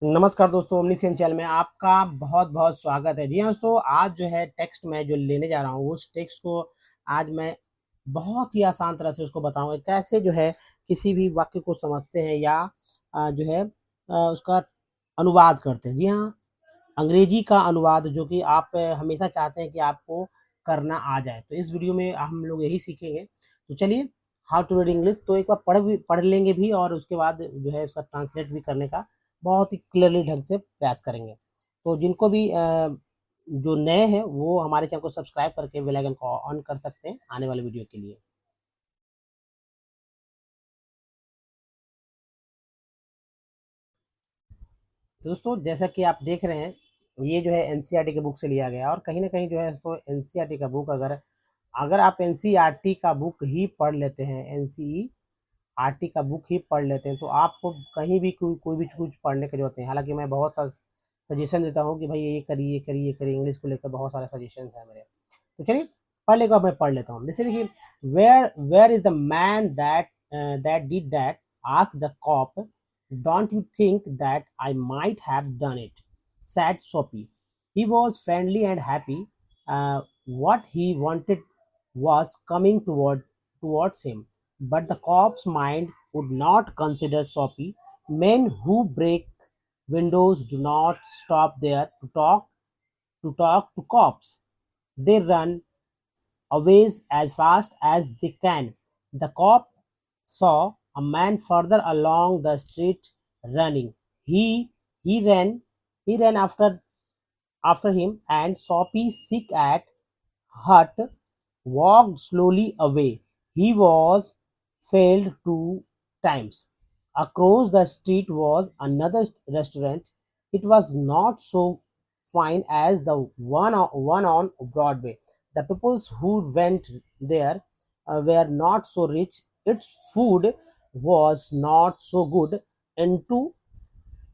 नमस्कार दोस्तों, ओमनीसेन चैनल में आपका बहुत-बहुत स्वागत है। जी हाँ दोस्तों, आज जो है टेक्स्ट मैं जो लेने जा रहा हूँ, उस टेक्स्ट को आज मैं बहुत ही आसान तरह से उसको बताऊँगा, कैसे जो है किसी भी वाक्य को समझते हैं या जो है उसका अनुवाद करते हैं। जी हाँ, अंग्रेजी का अनुवाद जो कि आप हमेशा चाहते हैं कि आपको करना आ जाए। तो इस वीडियो में हम लोग यही सीखेंगे। तो चलिए, हाउ टू रीड इंग्लिश तो एक बार पढ़ लेंगे भी और उसके बाद जो है उसका ट्रांसलेट भी करने का बहुत ही क्लियरली ढंग से प्रयास करेंगे। तो जिनको भी जो नए हैं वो हमारे चैनल को सब्सक्राइब करके बेल आइकन को ऑन कर सकते हैं आने वाले वीडियो के लिए। तो दोस्तों जैसा कि आप देख रहे हैं, ये जो है एनसीईआरटी की बुक से लिया गया है और कहीं न कहीं जो है दोस्तों एनसीईआरटी का बुक अगर अगर आप एनसीईआरटी का बुक ही पढ़ लेते हैं, एनसीईआरटी का बुक ही पढ़ लेते हैं, तो आपको कहीं भी कोई भी कुछ पढ़ने की ज़रूरत नहीं है। हालाँकि मैं बहुत सा सजेशन देता हूँ कि भाई ये करिए, ये करिए, ये करिए, इंग्लिश को लेकर बहुत सारे सजेशंस हैं मेरे। तो चलिए पढ़ लेगा मैं पढ़ लेता हूँ। जैसे देखिए, where is the man that did that? Asked the cop, don't you think that I might have done it? Said Soapy. He was friendly and happy. What he wanted was coming towards him, but the cop's mind would not consider Soapy. Men who break windows do not stop there to talk to cops. They run away as fast as they can. The cop saw a man further along the street running. He ran he ran after him, and Soapy, sick at heart, walked slowly away. He was failed 2 times. Across the street was another restaurant. It was not so fine as the one on Broadway. The people who went there were not so rich. Its food was not so good.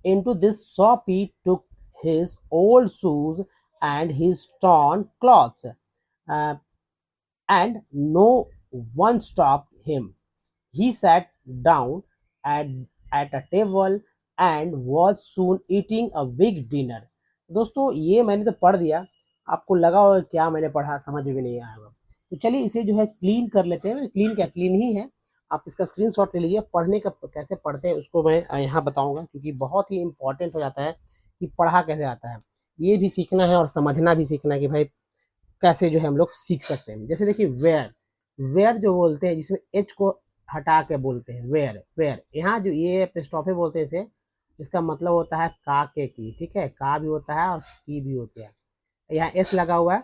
Into this shop he took his old shoes and his torn clothes, uh, and no one stopped him. He sat down at, at a table and was soon eating a big dinner. दोस्तों ये मैंने तो पढ़ दिया, आपको लगा होगा क्या मैंने पढ़ा, समझ में भी नहीं आया होगा। तो चलिए इसे जो है क्लीन कर लेते हैं। क्लीन क्या, क्लीन ही है। आप इसका स्क्रीनशॉट ले लीजिए। पढ़ने का कैसे पढ़ते हैं उसको मैं यहाँ बताऊंगा, क्योंकि बहुत ही इंपॉर्टेंट हो जाता है कि पढ़ा कैसे आता है। ये भी सीखना है और समझना भी सीखना है कि भाई कैसे जो है हम लोग सीख सकते हैं। जैसे देखिए, वेयर वेयर जो बोलते हैं, जिसमें एच को हटा के बोलते हैं वेयर वेयर। यहाँ जो ये एपिस्ट्रॉफी बोलते हैं इसे, इसका मतलब होता है का के की। ठीक है, का भी होता है और की भी होती है। यहाँ एस लगा हुआ है,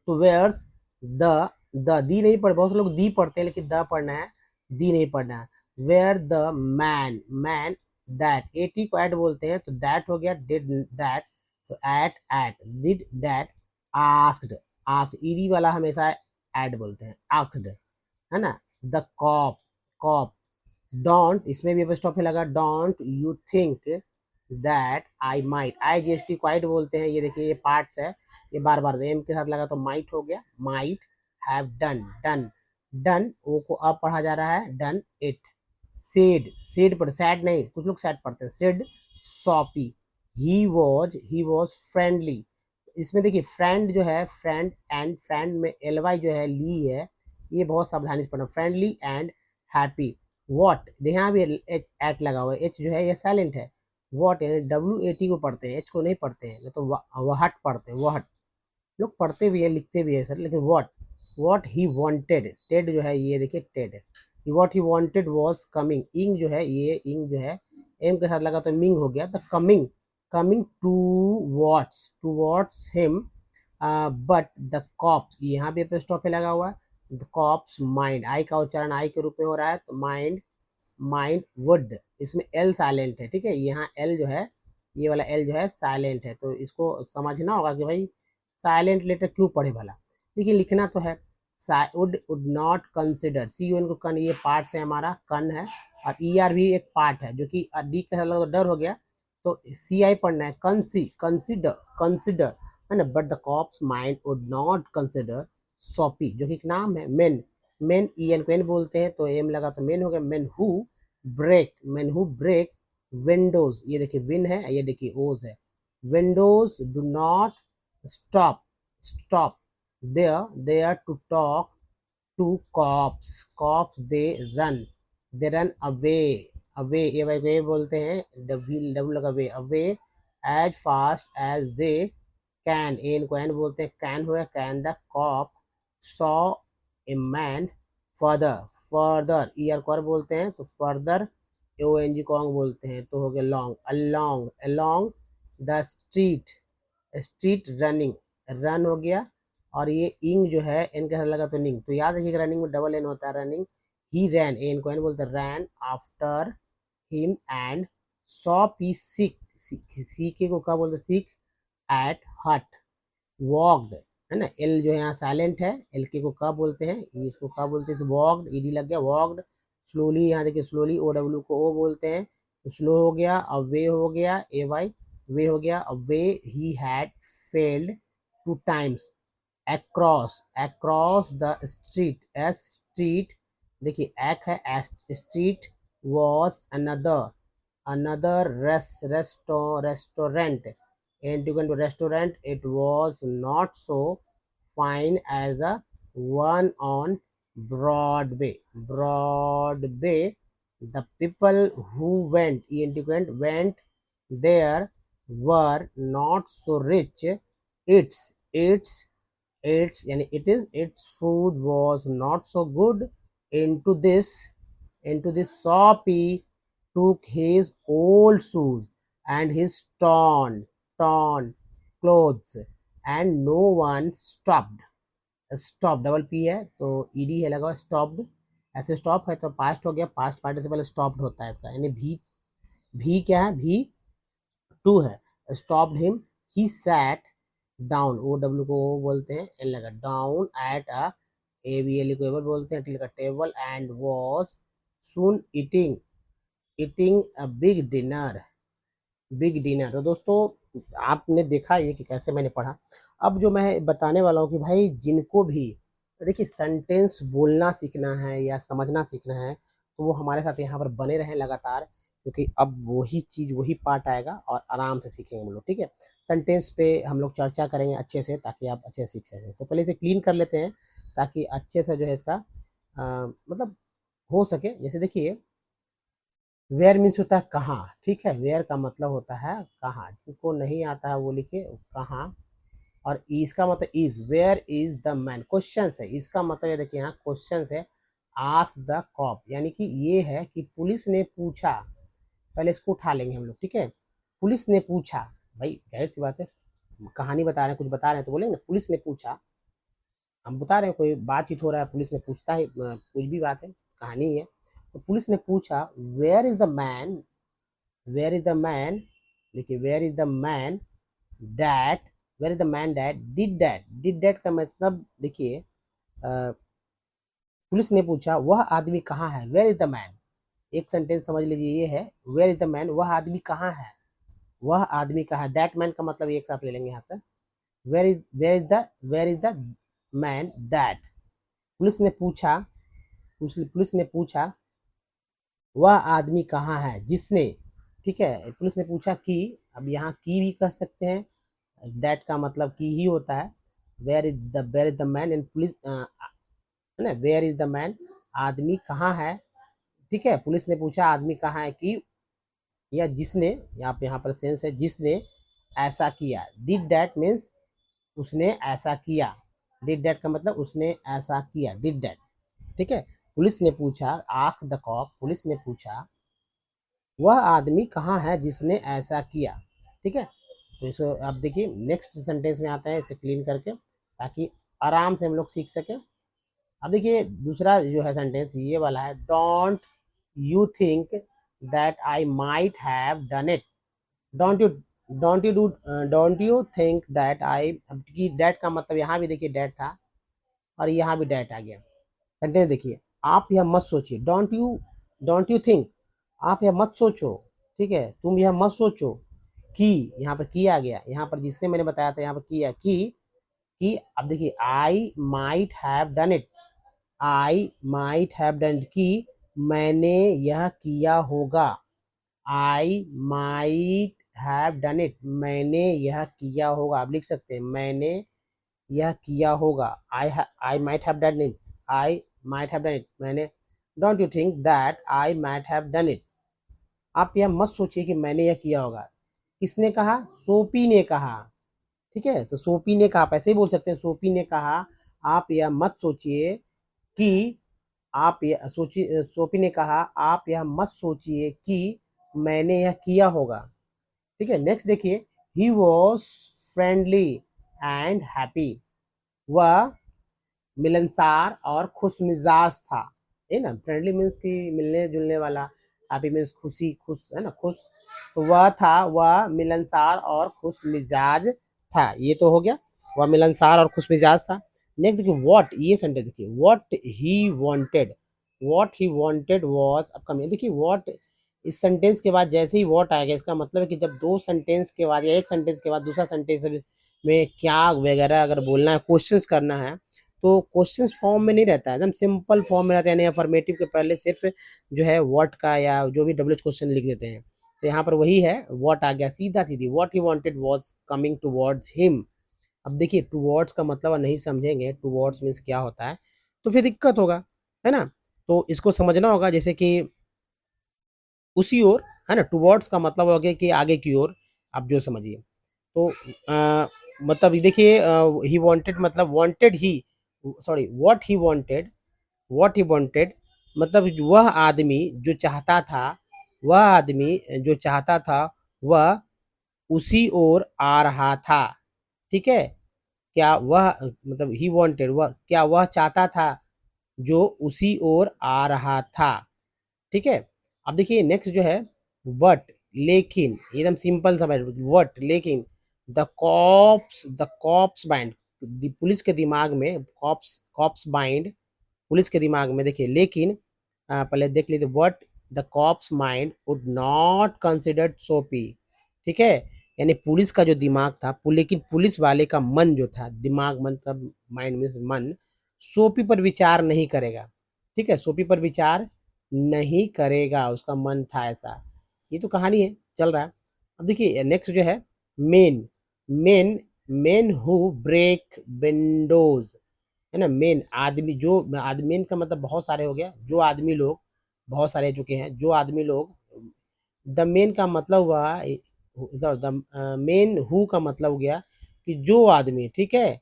तो वेयर्स द दी नहीं पढ़, बहुत से लोग दी पढ़ते हैं लेकिन द पढ़ना है, दी नहीं पढ़ना है। Where the man man that, AT को एट बोलते हैं, तो दैट हो गया डिड दैट, तो at did that. Asked asked ED वाला हमेशा एड बोलते हैं, आस्क्ड, है ना। द कॉप कॉप, डोंट, इसमें भी स्टॉप लगा, don't you think that I might, I G S T quite बोलते हैं। ये देखिए ये पार्ट्स है, ये बार बार एम के साथ लगा तो माइट हो गया, might have done done done, O को अब पढ़ा जा रहा है, डन इट। सेड पर सैड नहीं, कुछ लोग सैड पढ़ते हैं, said soppy. He was friendly. इसमें देखिए फ्रेंड जो है, फ्रेंड एंड फ्रेंड में एल वाई जो है ली है, ये बहुत सावधानी से पढ़ना। Friendly and happy. वॉट, यहाँ भी एच एट लगा हुआ है, एच जो है ये साइलेंट है। वॉट यानी डब्ल्यू ए टी को पढ़ते हैं, एच को नहीं पढ़ते हैं, नहीं तो वहट पढ़ते हैं, वहट लोग पढ़ते भी है लिखते भी है सर, लेकिन वॉट ही वॉन्टेड, टेड जो है ये देखिए Ted, what he wanted was coming. इंग जो है, ये इंग जो है एम के साथ लगा तो मिंग हो गया, तो coming coming to what's him, but the cops, यहाँ भी स्टॉप लगा हुआ है, द कॉप्स माइंड, आई का उच्चारण आई के रूप में हो रहा है, तो माइंड माइंड वुड, इसमें एल साइलेंट है। ठीक है, यहाँ एल जो है, ये वाला एल जो है साइलेंट है, तो इसको समझना होगा कि भाई साइलेंट लेटर क्यों पढ़े भला, लेकिन लिखना तो है। Would not consider, C U N को कन, ये पार्ट है हमारा, कन है, और ई आर भी एक पार्ट है जो कि डी का लगा तो डर हो गया, तो सी आई पढ़ना है, कंसिडर कंसिडर, है ना। But the cops mind would not consider Soapy, जो कि एक नाम है। मेन मेन ई एन को एन बोलते हैं, तो एम लगा तो मेन हो गया। मेन हु ब्रेक विंडोज, ये देखिए विन है, ये देखिए ओज है। Windows do not stop stop there there to talk to cops, cops they run away, away ये भाई वे बोलते हैं, डब्ल्यू डब्ल्यू लगा way, away as fast as they can, N को एन बोलते हैं, कैन हुआ can the cop saw a man further, further E R कर बोलते हैं तो फर्दर ओ एन जी कॉन्ग बोलते हैं तो हो गया long, along along the street, street running, run हो गया। और ये इंग जो है एन के साथ लगा तो निंग, तो याद रखिएगा रनिंग में डबल एन होता है, रनिंग। ही रैन, एन को एन बोलते हैं, ran after him and Soapy sick, CK को क्या बोलते हैं, सीक एट हट, वॉक्ड है ना, एल जो है यहाँ साइलेंट है, एल के को क्या बोलते हैं, इसको क्या बोलते हैं, वॉक्ड, ईडी लग गया, वॉक्ड स्लोली, यहाँ देखिए स्लोली, ओ डब्ल्यू को ओ बोलते हैं तो स्लो हो गया। अब वे हो गया, ए वाई वे हो गया। अब वे he had failed two times across, across the street, एस स्ट्रीट देखिए एक है, street was another, another restaurant, and you can do restaurant, it was not so fine as a one on Broadway, Broadway, the people who went there were not so rich, its yani it is its food was not so good. Into this Soapy took his old shoes and his torn clothes, and no one stopped, stop double P है तो ED है लगा, stopped, ऐसे stop है तो past हो गया, past participle stopped होता है इसका, यानी भी क्या है, भी टू है, stopped him, he sat down, O W को ओ बोलते हैं, एल लगा, down at a, A B L को एबल बोलते हैं, टी लगा table, and was soon eating, eating a big dinner. तो दोस्तों आपने देखा ये कि कैसे मैंने पढ़ा। अब जो मैं बताने वाला हूँ कि भाई जिनको भी देखिए सेंटेंस बोलना सीखना है या समझना सीखना है तो वो हमारे साथ यहाँ पर बने रहें लगातार, क्योंकि अब वही चीज़ वही पार्ट आएगा और आराम से सीखेंगे हम लोग, ठीक है। सेंटेंस पे हम लोग चर्चा करेंगे अच्छे से ताकि आप अच्छे से सीख सकें। तो पहले इसे क्लीन कर लेते हैं ताकि अच्छे से जो है इसका मतलब हो सके। जैसे देखिए वेयर मीन्स होता है कहाँ, ठीक है, वेयर का मतलब होता है कहाँ, जिनको नहीं आता है वो लिखे कहाँ। और इसका मतलब is, where is the man, question है, इसका मतलब ये देखिए यहाँ क्वेश्चन है, आस्क द कॉप, यानी कि ये है कि पुलिस ने पूछा, पहले इसको उठा लेंगे हम लोग, ठीक है। पुलिस ने पूछा, भाई जाहिर सी बात है, कहानी बता रहे हैं, कुछ बता रहे हैं तो बोलेंगे ना पुलिस ने पूछा, हम बता रहे हैं कोई बातचीत हो रहा है, पुलिस ने पूछता है, कुछ भी बात है, कहानी है। तो पुलिस ने पूछा where is the man, where is the man, देखिए where is the man that, where is the man that did that, did that का मतलब देखिए पुलिस ने पूछा वह आदमी कहाँ है, वेयर इज द मैन, एक सेंटेंस समझ लीजिए ये है, वेयर इज द मैन, वह आदमी कहाँ है, वह आदमी कहाँ है, दैट मैन का मतलब एक साथ ले लेंगे यहाँ पे, where is the man that, police ने पूछा, पुलिस ने पूछा वह आदमी कहाँ है जिसने, ठीक है, पुलिस ने पूछा कि, अब यहाँ की भी कह सकते हैं, दैट का मतलब की ही होता है, वेयर इज द मैन एंड पुलिस है ना, वेयर इज द मैन, आदमी कहाँ है, ठीक है, पुलिस ने पूछा आदमी कहाँ है कि, या जिसने, यहाँ पर सेंस है जिसने ऐसा किया, डिड दैट मीन्स उसने ऐसा किया, डिड दैट का मतलब उसने ऐसा किया, डिड दैट, ठीक है। पुलिस ने पूछा, आस्क द कॉप, पुलिस ने पूछा वह आदमी कहाँ है जिसने ऐसा किया, ठीक है। तो इसको आप देखिए नेक्स्ट सेंटेंस में आता है, इसे क्लीन करके ताकि आराम से हम लोग सीख सकें। अब देखिए दूसरा जो है सेंटेंस ये वाला है, don't you think that I might have done it, don't you, don't you think that आई, अब की डैट का मतलब यहाँ भी देखिए डैट था और यहाँ भी डैट आ गया। सेंटेंस देखिए, आप यह मत सोचिए, डोंट यू थिंक, आप यह मत सोचो, ठीक है, तुम यह मत सोचो कि, यहाँ पर की आ गया, यहाँ पर जिसने मैंने बताया था यहाँ पर किया कि अब देखिए आई might have done it, I might have done, कि मैंने यह किया होगा, I might have done it, मैंने यह किया होगा। आप लिख सकते हैं मैंने यह किया होगा। I might have done it, I might have done it, मैंने। Don't you think that I might have done it, आप यह मत सोचिए कि मैंने यह किया होगा। किसने कहा? सोपी ने कहा। ठीक है, तो सोपी ने कहा, आप ऐसे ही बोल सकते हैं सोपी ने कहा। आप यह मत सोचिए कि आप यह सोचिए, सोपी ने कहा आप यह मत सोचिए कि मैंने यह किया होगा। ठीक है, नेक्स्ट देखिए, ही वॉज फ्रेंडली एंड हैप्पी, वह मिलनसार और खुश मिजाज था। है ना, फ्रेंडली मीन्स कि मिलने जुलने वाला, हैप्पी मीन्स खुशी, खुश है ना, खुश। तो वह मिलनसार और खुश मिजाज था। ये तो हो गया, वह मिलनसार और खुश मिजाज था। नेक्स्ट देखिए, व्हाट, ये सेंटेंस देखिए, what he wanted was upcoming. देखिए व्हाट, इस सेंटेंस के बाद जैसे ही व्हाट आएगा, इसका मतलब है कि जब दो सेंटेंस के बाद या एक सेंटेंस के बाद दूसरा सेंटेंस में क्या वगैरह अगर बोलना है, क्वेश्चंस करना है, तो क्वेश्चंस फॉर्म में नहीं रहता है, एकदम सिंपल फॉर्म में रहता है। यानी अफर्मेटिव के पहले सिर्फ जो है व्हाट का या जो भी डब्ल्यू क्वेश्चन लिख देते हैं। तो यहाँ पर वही है, व्हाट आ गया सीधा सीधी, what he wanted was coming towards him. अब देखिए टुवर्ड्स का मतलब नहीं समझेंगे, टुवर्ड्स मीन्स क्या होता है, तो फिर दिक्कत होगा, है ना। तो इसको समझना होगा, जैसे कि उसी ओर, है ना, टुवर्ड्स का मतलब हो गया कि आगे की ओर, आप जो समझिए। तो मतलब ये देखिए, ही वांटेड मतलब wanted he, sorry what he wanted मतलब वह आदमी जो चाहता था, वह आदमी जो चाहता था वह उसी ओर आ रहा था। ठीक है, क्या वह मतलब ही वांटेड, वह क्या वह चाहता था जो उसी ओर आ रहा था। ठीक है, अब देखिए नेक्स्ट जो है, बट, लेकिन, एकदम सिंपल सा बात, वट लेकिन, द कॉप्स बाइंड, पुलिस के दिमाग में कॉप्स कॉप्स बाइंड, पुलिस के दिमाग में देखिए, लेकिन पहले देख लीजिए, what the cops mind would not considered Soapy. ठीक है, यानी पुलिस का जो दिमाग था, लेकिन पुलिस वाले का मन जो था, दिमाग मतलब माइंड मीन्स मन, सोपी पर विचार नहीं करेगा। ठीक है, सोपी पर विचार नहीं करेगा, उसका मन था ऐसा। ये तो कहानी है, चल रहा है। अब देखिए नेक्स्ट जो है, men men men who break windows, है ना, मेन आदमी जो, आदमी मेन का मतलब बहुत सारे हो गया, जो आदमी लोग बहुत सारे हो चुके हैं, जो आदमी लोग। द मेन का मतलब हुआ, द मेन हु का मतलब हो गया कि जो आदमी। ठीक है,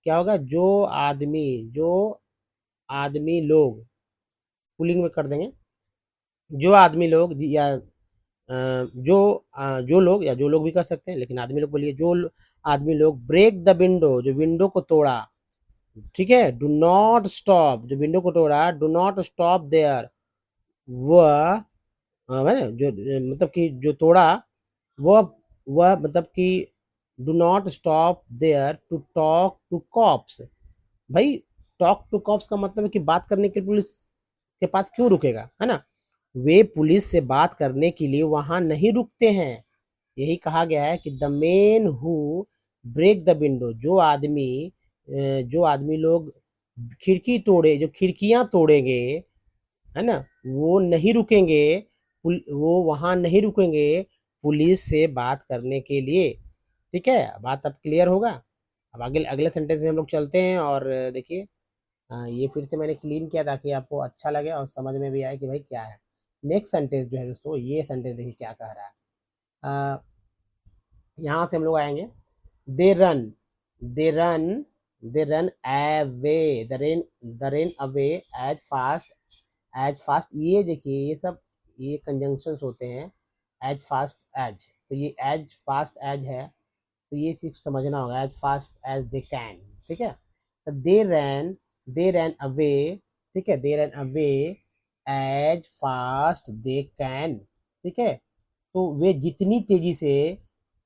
क्या होगा, जो आदमी लोग, पुलिंग में कर देंगे, जो आदमी लोग या जो लोग, या जो लोग भी कर सकते हैं, लेकिन आदमी लोग बोलिए, आदमी लोग ब्रेक द विंडो, जो विंडो को तोड़ा। ठीक है, डू नॉट स्टॉप, जो विंडो को तोड़ा, डू नॉट स्टॉप देयर, वह है ना, जो मतलब कि जो तोड़ा, वह वह मतलब कि do not stop there to talk to cops. भाई, टॉक टू कॉप्स का मतलब है कि बात करने के लिए पुलिस के पास क्यों रुकेगा, है ना। वे पुलिस से बात करने के लिए वहां नहीं रुकते हैं। यही कहा गया है कि the men who break the window, जो आदमी लोग खिड़की तोड़े, जो खिड़कियां तोड़ेंगे, है ना, वो नहीं रुकेंगे, वो वहां नहीं रुकेंगे पुलिस से बात करने के लिए। ठीक है, बात अब क्लियर होगा। अब अगले अगले सेंटेंस में हम लोग चलते हैं, और देखिए, ये फिर से मैंने क्लीन किया ताकि आपको अच्छा लगे और समझ में भी आए कि भाई क्या है। नेक्स्ट सेंटेंस जो है दोस्तों, ये सेंटेंस देखिए क्या कह रहा है। यहाँ से हम लोग आएंगे, they run they run they run away the ran away as fast, ये देखिए, ये सब ये कंजंक्शंस होते हैं, एज फास्ट एज, तो ये एज फास्ट एज है, तो ये सिर्फ समझना होगा, as fast as they can. ठीक है, तो दे रैन अवे, ठीक है, they ran away as fast they can. ठीक है, तो वे जितनी तेजी से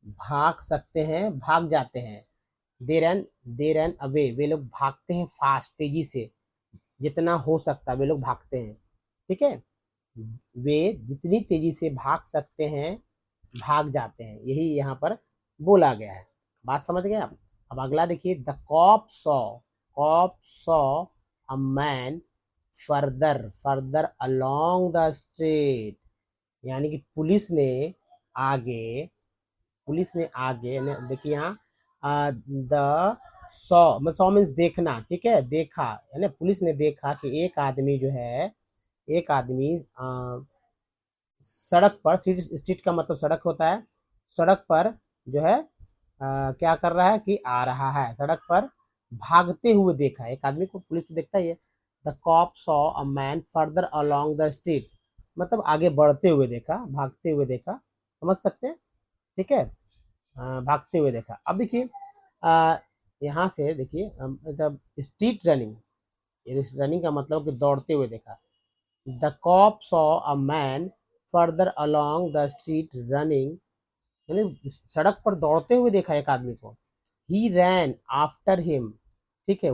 भाग सकते हैं भाग जाते हैं। दे रन अवे, वे लोग भागते हैं फास्ट, तेजी से, जितना हो सकता है वे लोग भागते हैं। ठीक है, वे जितनी तेजी से भाग सकते हैं भाग जाते हैं, यही यहाँ पर बोला गया है। बात समझ गए आप। अब अगला देखिए, the cop saw a man further along the street, यानी कि पुलिस ने आगे देखिए यहाँ द सॉ मतलब सॉ मीन्स देखना, ठीक है, देखा, है ना, पुलिस ने देखा कि एक आदमी सड़क पर, स्ट्रीट का मतलब सड़क होता है, सड़क पर जो है क्या कर रहा है कि आ रहा है, सड़क पर भागते हुए देखा, एक आदमी को पुलिस तो देखता ही है। The cop saw a man further along the street, मतलब आगे बढ़ते हुए देखा, भागते हुए देखा, समझ सकते हैं, ठीक है, भागते हुए देखा। अब देखिए यहाँ से देखिए मतलब स्ट्रीट रनिंग, रनिंग का मतलब कि दौड़ते हुए देखा। The cop saw a man further along the street running, यानी सड़क पर दौड़ते हुए देखा एक आदमी को। ही रैन आफ्टर हिम, ठीक है,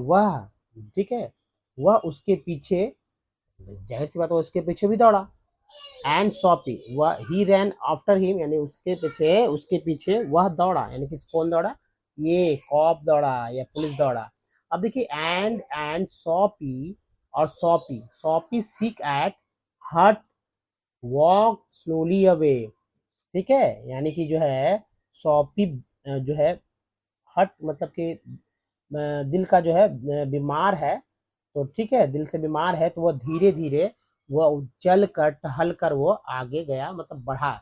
वह उसके पीछे, जाहिर सी बात है उसके पीछे भी दौड़ा। एंड सॉपी, वह ही रैन आफ्टर हिम, यानी उसके पीछे वह दौड़ा, यानी कि कौन दौड़ा, ये कॉप दौड़ा या पुलिस दौड़ा। अब देखिए एंड सॉपी, और सॉपी सीक एट हट वॉक स्लोली अवे, ठीक है, यानी कि जो है सौंपी जो है हट मतलब कि दिल का जो है बीमार है, तो ठीक है, दिल से बीमार है, तो वह धीरे धीरे वह चल कर टहल कर वो आगे गया, मतलब बढ़ा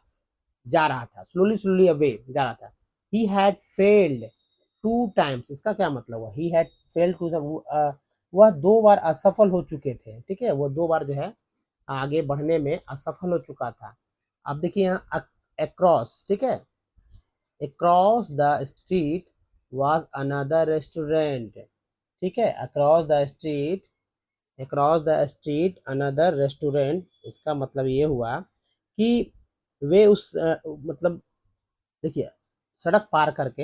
जा रहा था, स्लोली स्लोली अवे जा रहा था। ही हैड फेल्ड 2 टाइम्स, इसका क्या मतलब हुआ, ही हैड फेल्ड टू, वह 2 बार असफल हो चुके थे, ठीक है, वो 2 बार जो है आगे बढ़ने में असफल हो चुका था। अब देखिए यहाँ अक्रॉस, ठीक है, across the street was another restaurant, ठीक है, across the street another restaurant, इसका मतलब ये हुआ कि वे उस मतलब देखिए सड़क पार करके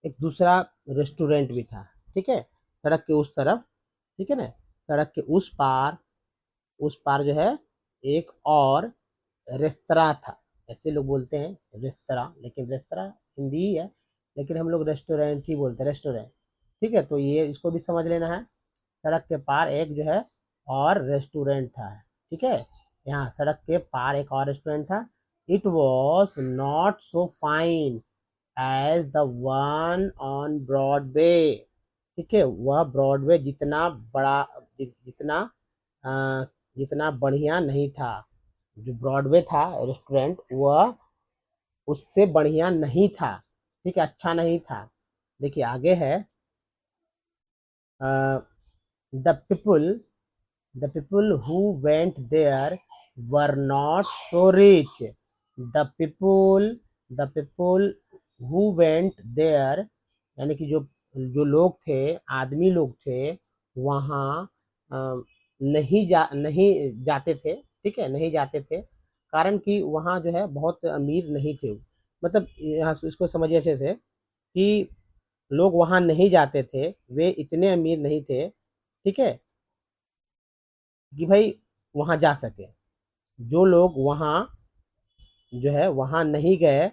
एक दूसरा रेस्टोरेंट भी था, ठीक है, सड़क के उस तरफ, ठीक है ना, सड़क के उस पार जो है एक और रेस्तरा था, ऐसे लोग बोलते हैं रेस्तरा, लेकिन रेस्तरा हिंदी ही है, लेकिन हम लोग रेस्टोरेंट ही बोलते हैं, रेस्टोरेंट, ठीक है, तो ये इसको भी समझ लेना है। सड़क के पार एक जो है और रेस्टोरेंट था, ठीक है, यहाँ सड़क के पार एक और रेस्टोरेंट था। It was not so fine as the one on Broadway, ठीक है, वह ब्रॉडवे जितना बड़ा, जितना अ, जितना बढ़िया नहीं था, जो ब्रॉडवे था रेस्टोरेंट वह उससे बढ़िया नहीं था, ठीक है, अच्छा नहीं था। देखिए आगे है the people the people who went there were not so rich, the people who went there, यानी कि जो जो लोग थे, आदमी लोग थे वहाँ नहीं जाते थे, ठीक है, नहीं जाते थे, कारण कि वहाँ जो है बहुत अमीर नहीं थे, मतलब यहाँ से इसको समझिए अच्छे से कि लोग वहाँ नहीं जाते थे, वे इतने अमीर नहीं थे, ठीक है, कि भाई वहाँ जा सके। जो लोग वहाँ जो है वहाँ नहीं गए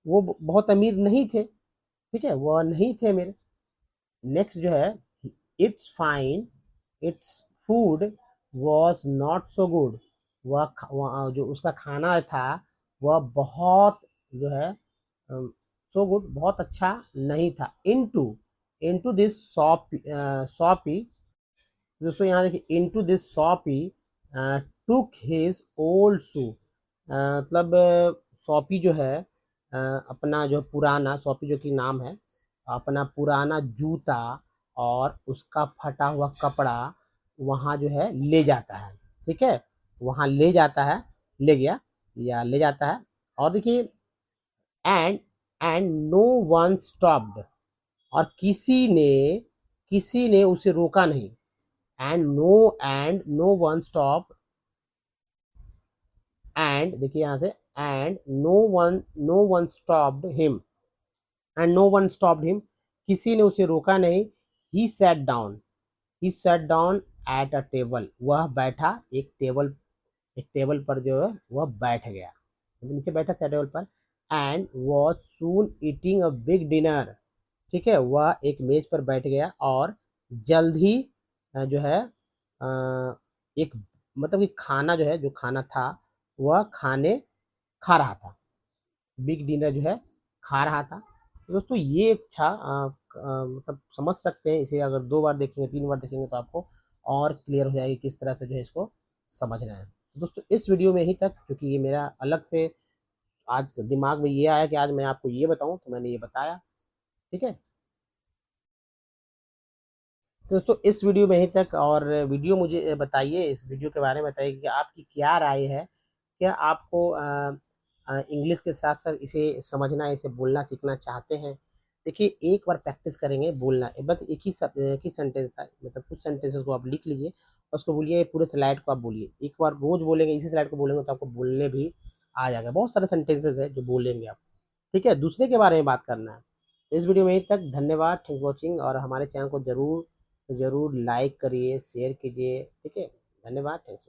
वो बहुत अमीर नहीं थे, ठीक है, वह नहीं थे अमीर। नेक्स्ट जो है it's fine its food was not so good, वह जो उसका खाना था वह बहुत जो है सो गुड, बहुत अच्छा नहीं था। इनटू दिस शॉपी, दोस्तों यहाँ देखिए into this shop he took his old shoe, मतलब शॉपी जो है अपना जो पुराना, शॉपी जो कि नाम है, अपना पुराना जूता और उसका फटा हुआ कपड़ा वहाँ जो है ले जाता है, ठीक है, वहाँ ले जाता है, ले गया या ले जाता है। और देखिए and and no one stopped, और किसी ने उसे रोका नहीं। And no one stop, and देखिए यहाँ से and no one stopped him, किसी ने उसे रोका नहीं। He sat down at a table, वह बैठा एक टेबल पर जो है वह बैठ गया, मतलब नीचे बैठा था टेबल पर। And was soon eating a big dinner, ठीक है, वह एक मेज पर बैठ गया और जल्द ही जो है एक मतलब कि खाना जो है, जो खाना था वह खाने खा रहा था। बिग डिनर जो है खा रहा था। तो दोस्तों ये एक था मतलब समझ सकते हैं इसे, अगर 2 बार देखेंगे 3 बार देखेंगे तो आपको और क्लियर हो जाएगी किस तरह से जो है इसको समझना है। तो दोस्तों इस वीडियो में यहीं तक, क्योंकि ये मेरा अलग से आज दिमाग में ये आया कि आज मैं आपको ये बताऊं, तो मैंने ये बताया। ठीक है, तो दोस्तों इस वीडियो में यहीं तक, और वीडियो मुझे बताइए, इस वीडियो के बारे में बताइए कि आपकी क्या राय है। क्या आपको इंग्लिश के साथ साथ इसे समझना, इसे बोलना सीखना चाहते हैं? देखिए एक बार प्रैक्टिस करेंगे बोलना, बस एक ही सेंटेंस था, मतलब कुछ सेंटेंसेस को आप लिख लीजिए और उसको बोलिए, पूरे स्लाइड को आप बोलिए। एक बार रोज बोलेंगे, इसी स्लाइड को बोलेंगे तो आपको बोलने भी आ जाएगा। बहुत सारे सेंटेंसेस है जो बोलेंगे आप। ठीक है, दूसरे के बारे में बात करना है। तो इस वीडियो में यहीं तक, धन्यवाद, थैंक वॉचिंग, और हमारे चैनल को जरूर जरूर लाइक करिए, शेयर कीजिए। ठीक है, धन्यवाद, थैंक्स।